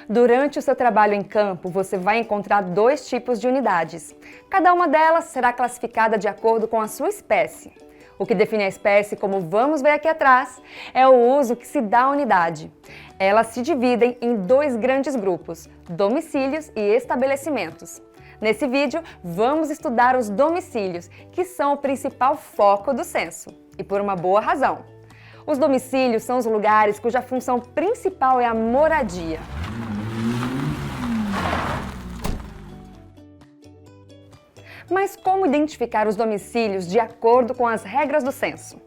Durante o seu trabalho em campo, você vai encontrar dois tipos de unidades. Cada uma delas será classificada de acordo com a sua espécie. O que define a espécie, como vamos ver aqui atrás, é o uso que se dá à unidade. Elas se dividem em dois grandes grupos, domicílios e estabelecimentos. Nesse vídeo, vamos estudar os domicílios, que são o principal foco do censo, e por uma boa razão. Os domicílios são os lugares cuja função principal é a moradia. Mas como identificar os domicílios de acordo com as regras do censo?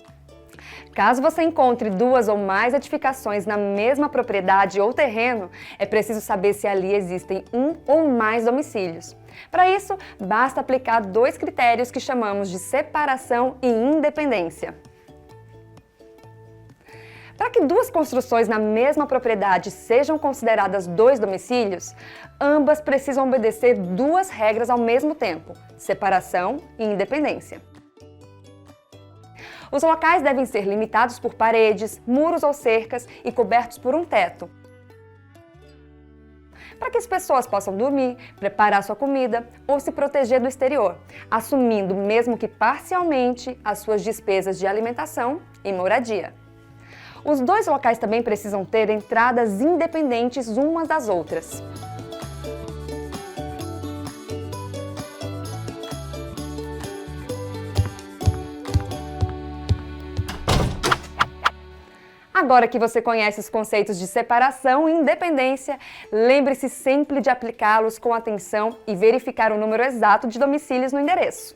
Caso você encontre duas ou mais edificações na mesma propriedade ou terreno, é preciso saber se ali existem um ou mais domicílios. Para isso, basta aplicar dois critérios que chamamos de separação e independência. Para que duas construções na mesma propriedade sejam consideradas dois domicílios, ambas precisam obedecer duas regras ao mesmo tempo: separação e independência. Os locais devem ser limitados por paredes, muros ou cercas e cobertos por um teto, para que as pessoas possam dormir, preparar sua comida ou se proteger do exterior, assumindo, mesmo que parcialmente, as suas despesas de alimentação e moradia. Os dois locais também precisam ter entradas independentes umas das outras. Agora que você conhece os conceitos de separação e independência, lembre-se sempre de aplicá-los com atenção e verificar o número exato de domicílios no endereço.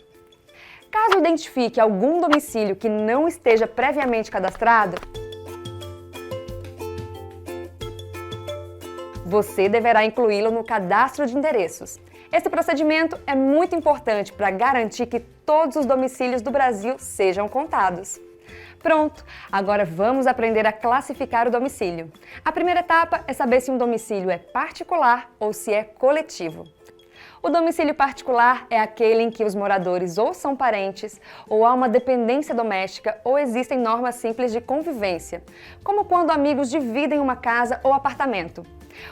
Caso identifique algum domicílio que não esteja previamente cadastrado, você deverá incluí-lo no cadastro de endereços. Esse procedimento é muito importante para garantir que todos os domicílios do Brasil sejam contados. Pronto, agora vamos aprender a classificar o domicílio. A primeira etapa é saber se um domicílio é particular ou se é coletivo. O domicílio particular é aquele em que os moradores ou são parentes, ou há uma dependência doméstica, ou existem normas simples de convivência, como quando amigos dividem uma casa ou apartamento.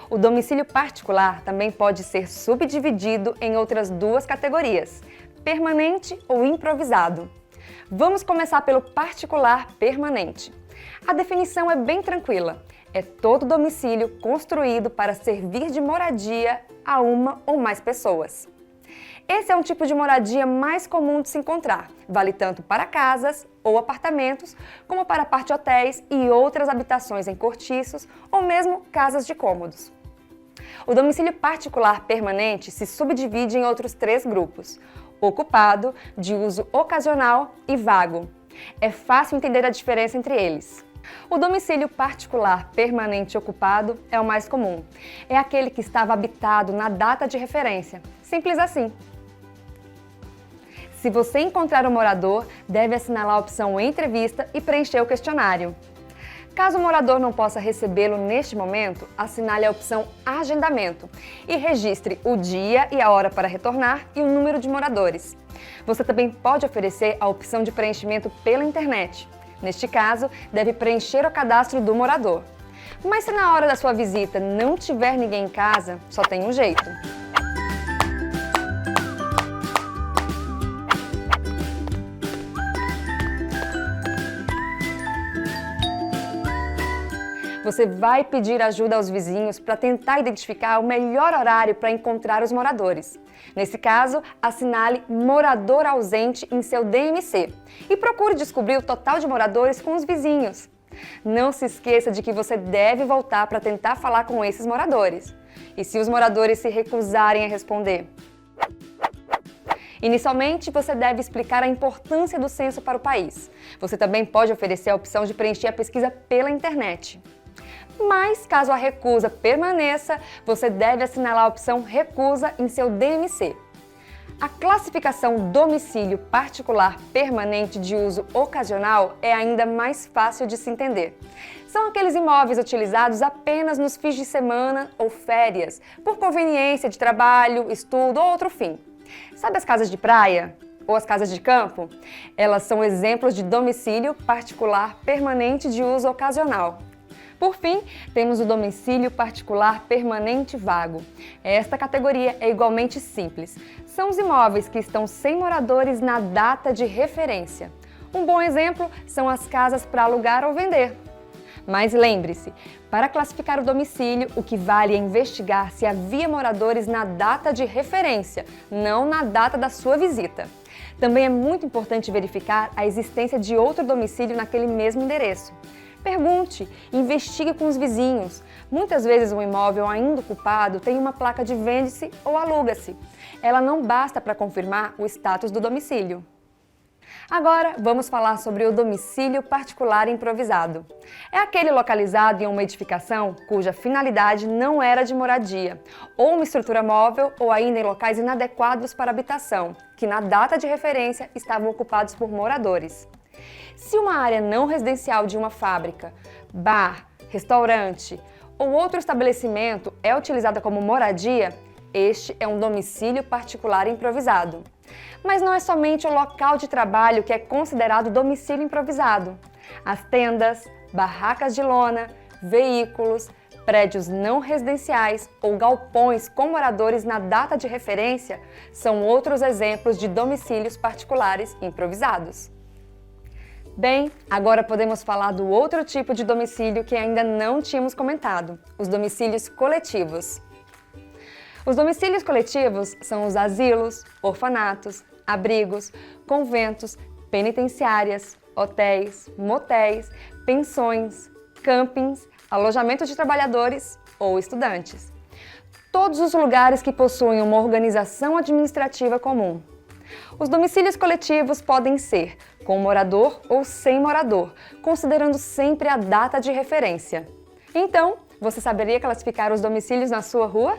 O domicílio particular também pode ser subdividido em outras duas categorias: permanente ou improvisado. Vamos começar pelo particular permanente. A definição é bem tranquila: é todo domicílio construído para servir de moradia a uma ou mais pessoas. Esse é um tipo de moradia mais comum de se encontrar. Vale tanto para casas ou apartamentos, como para parte-hotéis e outras habitações em cortiços ou mesmo casas de cômodos. O domicílio particular permanente se subdivide em outros três grupos: ocupado, de uso ocasional e vago. É fácil entender a diferença entre eles. O domicílio particular permanente ocupado é o mais comum. É aquele que estava habitado na data de referência. Simples assim. Se você encontrar um morador, deve assinalar a opção Entrevista e preencher o questionário. Caso o morador não possa recebê-lo neste momento, assinale a opção Agendamento e registre o dia e a hora para retornar e o número de moradores. Você também pode oferecer a opção de preenchimento pela internet. Neste caso, deve preencher o cadastro do morador. Mas se na hora da sua visita não tiver ninguém em casa, só tem um jeito. Você vai pedir ajuda aos vizinhos para tentar identificar o melhor horário para encontrar os moradores. Nesse caso, assinale morador ausente em seu DMC e procure descobrir o total de moradores com os vizinhos. Não se esqueça de que você deve voltar para tentar falar com esses moradores. E se os moradores se recusarem a responder? Inicialmente, você deve explicar a importância do censo para o país. Você também pode oferecer a opção de preencher a pesquisa pela internet. Mas, caso a recusa permaneça, você deve assinalar a opção Recusa em seu DMC. A classificação domicílio particular permanente de uso ocasional é ainda mais fácil de se entender. São aqueles imóveis utilizados apenas nos fins de semana ou férias, por conveniência de trabalho, estudo ou outro fim. Sabe as casas de praia? Ou as casas de campo? Elas são exemplos de domicílio particular permanente de uso ocasional. Por fim, temos o domicílio particular permanente vago. Esta categoria é igualmente simples. São os imóveis que estão sem moradores na data de referência. Um bom exemplo são as casas para alugar ou vender. Mas lembre-se, para classificar o domicílio, o que vale é investigar se havia moradores na data de referência, não na data da sua visita. Também é muito importante verificar a existência de outro domicílio naquele mesmo endereço. Pergunte, investigue com os vizinhos. Muitas vezes um imóvel ainda ocupado tem uma placa de vende-se ou aluga-se. Ela não basta para confirmar o status do domicílio. Agora, vamos falar sobre o domicílio particular improvisado. É aquele localizado em uma edificação cuja finalidade não era de moradia, ou uma estrutura móvel, ou ainda em locais inadequados para habitação, que na data de referência estavam ocupados por moradores. Se uma área não residencial de uma fábrica, bar, restaurante ou outro estabelecimento é utilizada como moradia, este é um domicílio particular improvisado. Mas não é somente o local de trabalho que é considerado domicílio improvisado. As tendas, barracas de lona, veículos, prédios não residenciais ou galpões com moradores na data de referência são outros exemplos de domicílios particulares improvisados. Bem, agora podemos falar do outro tipo de domicílio que ainda não tínhamos comentado, os domicílios coletivos. Os domicílios coletivos são os asilos, orfanatos, abrigos, conventos, penitenciárias, hotéis, motéis, pensões, campings, alojamento de trabalhadores ou estudantes. Todos os lugares que possuem uma organização administrativa comum. Os domicílios coletivos podem ser com morador ou sem morador, considerando sempre a data de referência. Então, você saberia classificar os domicílios na sua rua?